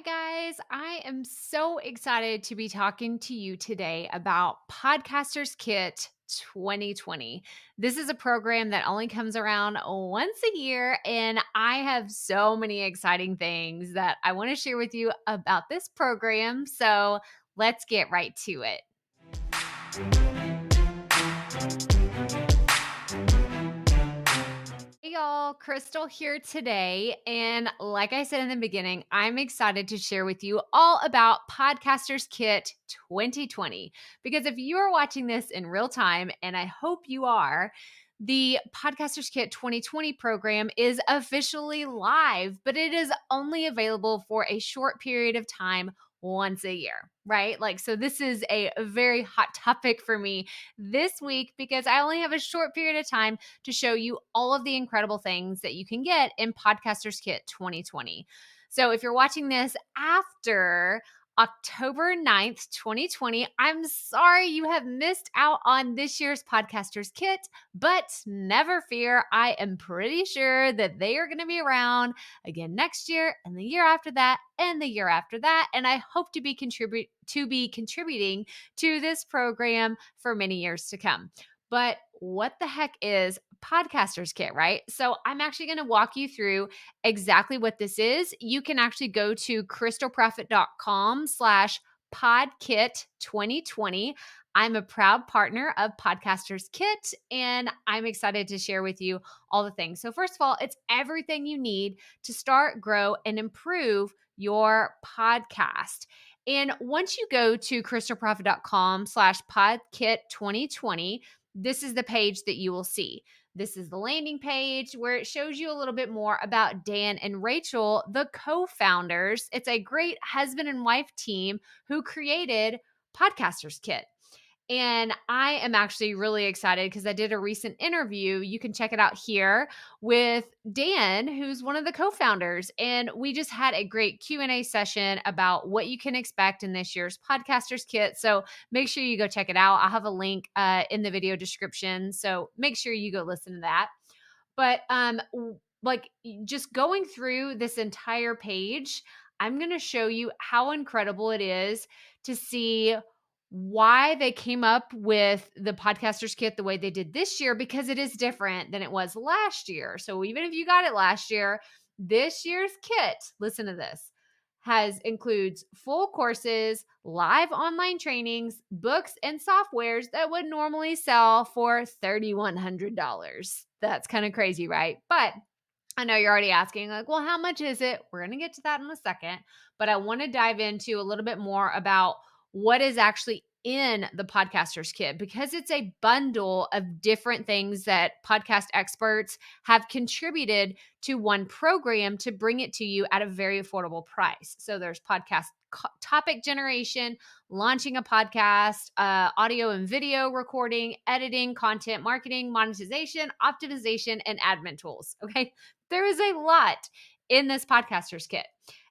guys. I am so excited to be talking to you today about Podcasters Kit 2020. This is a program that only comes around once a year, and I have so many exciting things that I want to share with you about this program. So let's get right to it. Hey y'all, Crystal here today. And like I said in the beginning, I'm excited to share with you all about Podcasters Kit 2020. Because if you are watching this in real time, and I hope you are, the Podcasters Kit 2020 program is officially live, but it is only available for a short period of time once a year, right? So this is a very hot topic for me this week because I only have a short period of time to show you all of the incredible things that you can get in Podcasters Kit 2020. So if you're watching this after October 9th, 2020, I'm sorry you have missed out on this year's Podcasters Kit, but never fear. I am pretty sure that they are going to be around again next year and the year after that and the year after that. And I hope to be contributing to this program for many years to come. But what the heck is Podcasters Kit, right? So I'm actually going to walk you through exactly what this is. You can actually go to crystalprofit.com/podkit2020. I'm a proud partner of Podcasters Kit, and I'm excited to share with you all the things. So first of all, it's everything you need to start, grow, and improve your podcast. And once you go to crystalprofit.com/podkit2020, this is the page that you will see. This is the landing page where it shows you a little bit more about Dan and Rachel, the co-founders. It's a great husband and wife team who created Podcasters Kit. And I am actually really excited because I did a recent interview. You can check it out here with Dan, who's one of the co-founders. And we just had a great Q&A session about what you can expect in this year's Podcasters Kit. So make sure you go check it out. I'll have a link in the video description. So make sure you go listen to that. But just going through this entire page, I'm going to show you how incredible it is to see why they came up with the Podcasters Kit the way they did this year, because it is different than it was last year. So even if you got it last year, this year's kit, listen to this, includes full courses, live online trainings, books, and softwares that would normally sell for $3,100. That's kind of crazy, right? But I know you're already asking, well, how much is it? We're going to get to that in a second, but I want to dive into a little bit more about what is actually in the Podcasters Kit, because it's a bundle of different things that podcast experts have contributed to one program to bring it to you at a very affordable price. So there's podcast topic generation, launching a podcast, audio and video recording, editing, content marketing, monetization, optimization, and admin tools. Okay. There is a lot in this Podcasters Kit.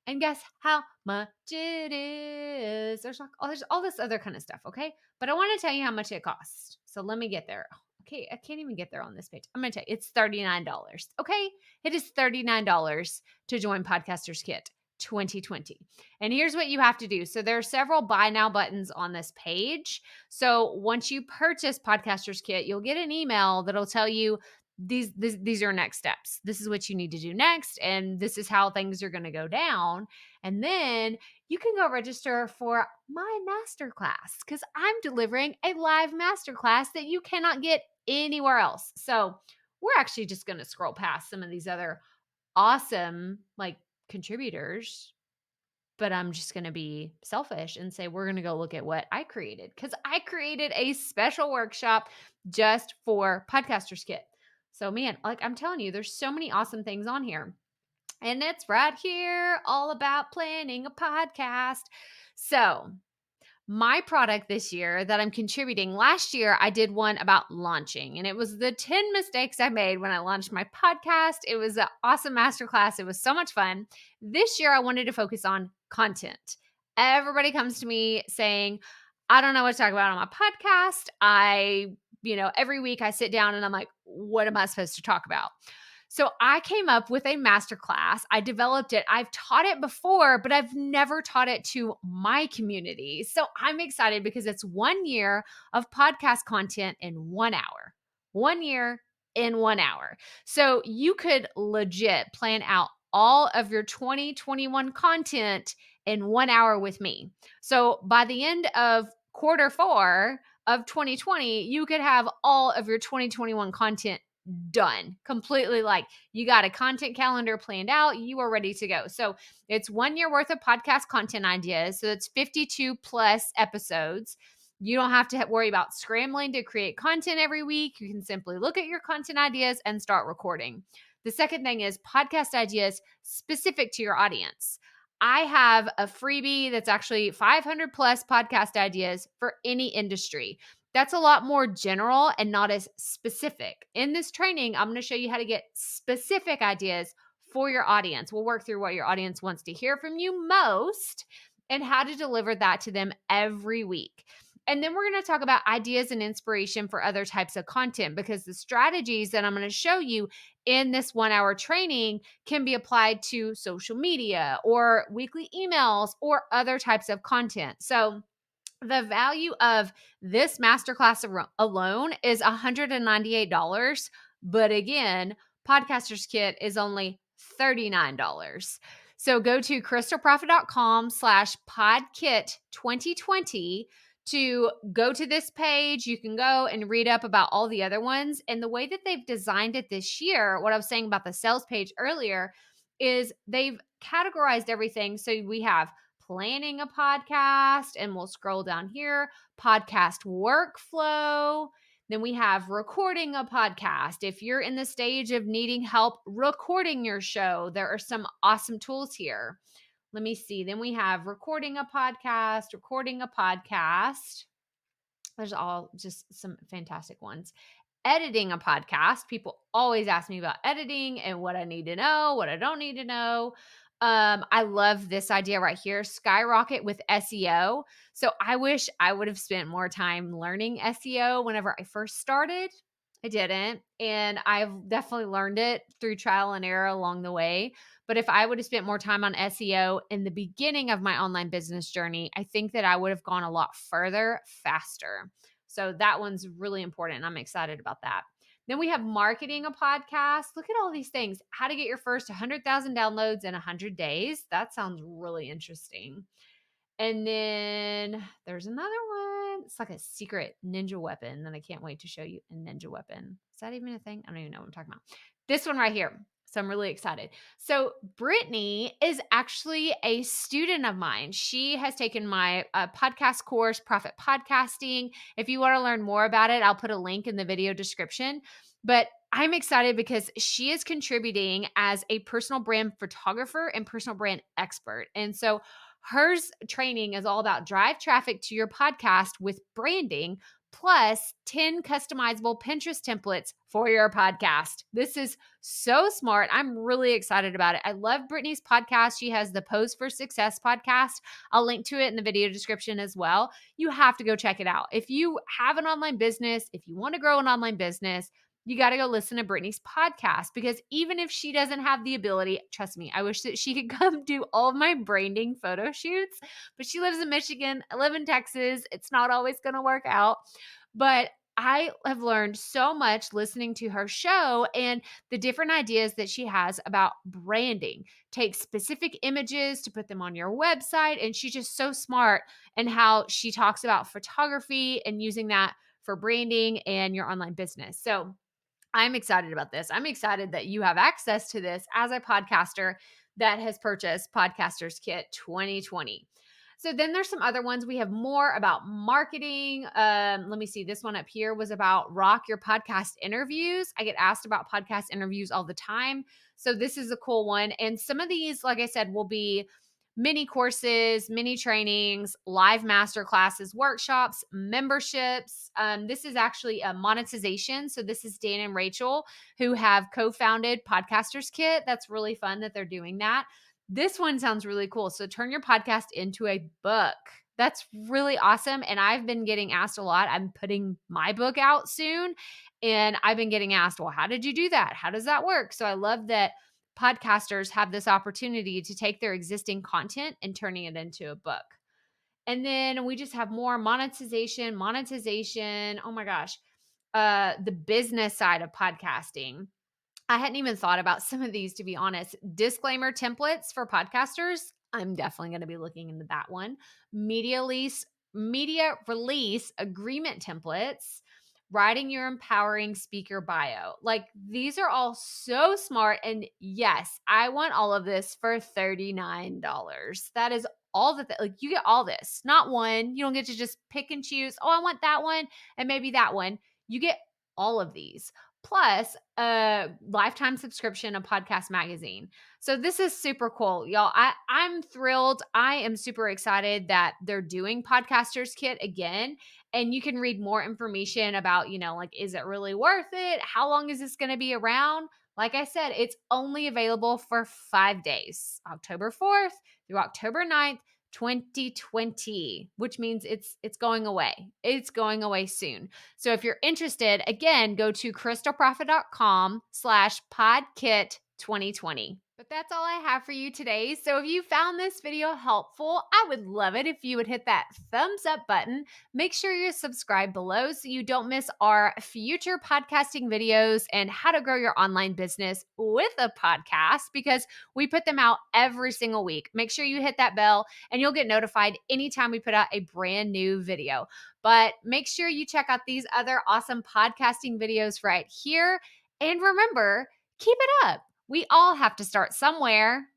And guess how much it is? There's all this other kind of stuff, okay? But I want to tell you how much it costs. So let me get there. Okay, I can't even get there on this page. I'm going to tell you, it's $39, okay? It is $39 to join Podcasters Kit 2020. And here's what you have to do. So there are several buy now buttons on this page. So once you purchase Podcasters Kit, you'll get an email that'll tell you these are next steps. This is what you need to do next, and this is how things are going to go down. And then you can go register for my masterclass, because I'm delivering a live masterclass that you cannot get anywhere else. So we're actually just going to scroll past some of these other awesome contributors, but I'm just going to be selfish and say we're going to go look at what I created, because I created a special workshop just for Podcasters Kit. So man, I'm telling you, there's so many awesome things on here. And it's right here, all about planning a podcast. So my product this year that I'm contributing, last year I did one about launching, and it was the 10 mistakes I made when I launched my podcast. It was an awesome masterclass. It was so much fun. This year I wanted to focus on content. Everybody comes to me saying, I don't know what to talk about on my podcast. Every week I sit down and I'm like, what am I supposed to talk about? So I came up with a masterclass. I developed it. I've taught it before, but I've never taught it to my community. So I'm excited because it's 1 year of podcast content in 1 hour. 1 year in 1 hour. So you could legit plan out all of your 2021 content in 1 hour with me. So by the end of quarter 4 of 2020, you could have all of your 2021 content done completely. Like you got a content calendar planned out, you are ready to go. So it's 1 year worth of podcast content ideas. So it's 52 plus episodes. You don't have to worry about scrambling to create content every week. You can simply look at your content ideas and start recording. The second thing is podcast ideas specific to your audience. I have a freebie that's actually 500 plus podcast ideas for any industry. That's a lot more general and not as specific. In this training, I'm going to show you how to get specific ideas for your audience. We'll work through what your audience wants to hear from you most and how to deliver that to them every week. And then we're going to talk about ideas and inspiration for other types of content, because the strategies that I'm going to show you in this 1 hour training can be applied to social media or weekly emails or other types of content. So the value of this masterclass alone is $198. But again, Podcaster's Kit is only $39. So go to crystalprofit.com/podkit2020 to go to this page. You can go and read up about all the other ones. And the way that they've designed it this year, what I was saying about the sales page earlier, is they've categorized everything. So we have planning a podcast, and we'll scroll down here, podcast workflow. Then we have recording a podcast. If you're in the stage of needing help recording your show, there are some awesome tools here. Let me see. Then we have recording a podcast. There's all just some fantastic ones. Editing a podcast. People always ask me about editing and what I need to know, what I don't need to know. I love this idea right here, skyrocket with SEO. So I wish I would have spent more time learning SEO whenever I first started. I didn't. And I've definitely learned it through trial and error along the way. But if I would have spent more time on SEO in the beginning of my online business journey, I think that I would have gone a lot further faster. So that one's really important. I'm excited about that. Then we have marketing a podcast. Look at all these things. How to get your first 100,000 downloads in 100 days. That sounds really interesting. And then there's another one. It's like a secret ninja weapon that I can't wait to show you. A ninja weapon. Is that even a thing? I don't even know what I'm talking about. This one right here. So I'm really excited. So Brittany is actually a student of mine. She has taken my podcast course, Profit Podcasting. If you want to learn more about it, I'll put a link in the video description. But I'm excited because she is contributing as a personal brand photographer and personal brand expert. And so hers training is all about drive traffic to your podcast with branding, plus 10 customizable Pinterest templates for your podcast. This is so smart. I'm really excited about it. I love Brittany's podcast. She has the Pose for Success podcast. I'll link to it in the video description as well. You have to go check it out. If you have an online business, if you want to grow an online business, you got to go listen to Brittany's podcast, because even if she doesn't have the ability, trust me, I wish that she could come do all of my branding photo shoots, but she lives in Michigan. I live in Texas. It's not always going to work out, but I have learned so much listening to her show and the different ideas that she has about branding. Take specific images to put them on your website. And she's just so smart in how she talks about photography and using that for branding and your online business. So I'm excited about this. I'm excited that you have access to this as a podcaster that has purchased Podcaster's Kit 2020. So then there's some other ones. We have more about marketing. Let me see. This one up here was about rock your podcast interviews. I get asked about podcast interviews all the time. So this is a cool one. And some of these, like I said, will be mini courses, mini trainings, live master classes, workshops, memberships. This is actually a monetization. So this is Dan and Rachel, who have co-founded Podcaster's Kit. That's really fun that they're doing that. This one sounds really cool. So turn your podcast into a book. That's really awesome. And I've been getting asked a lot. I'm putting my book out soon, and I've been getting asked, well, how did you do that? How does that work? So I love that podcasters have this opportunity to take their existing content and turning it into a book. And then we just have more monetization. Oh my gosh. The business side of podcasting. I hadn't even thought about some of these, to be honest. Disclaimer templates for podcasters. I'm definitely going to be looking into that one. Media release agreement templates, writing your empowering speaker bio. Like, these are all so smart. And yes, I want all of this for $39. That is all like, you get all this, not one. You don't get to just pick and choose. Oh, I want that one and maybe that one. You get all of these, plus a lifetime subscription of Podcast Magazine. So this is super cool, y'all. I'm thrilled. I am super excited that they're doing Podcasters Kit again. And you can read more information about, like, is it really worth it? How long is this going to be around? Like I said, it's only available for 5 days, October 4th through October 9th. 2020, which means it's going away. It's going away soon. So if you're interested, again, go to crystalprofit.com/podkit2020. But that's all I have for you today. So if you found this video helpful, I would love it if you would hit that thumbs up button. Make sure you're subscribed below so you don't miss our future podcasting videos and how to grow your online business with a podcast, because we put them out every single week. Make sure you hit that bell and you'll get notified anytime we put out a brand new video. But make sure you check out these other awesome podcasting videos right here. And remember, keep it up. We all have to start somewhere.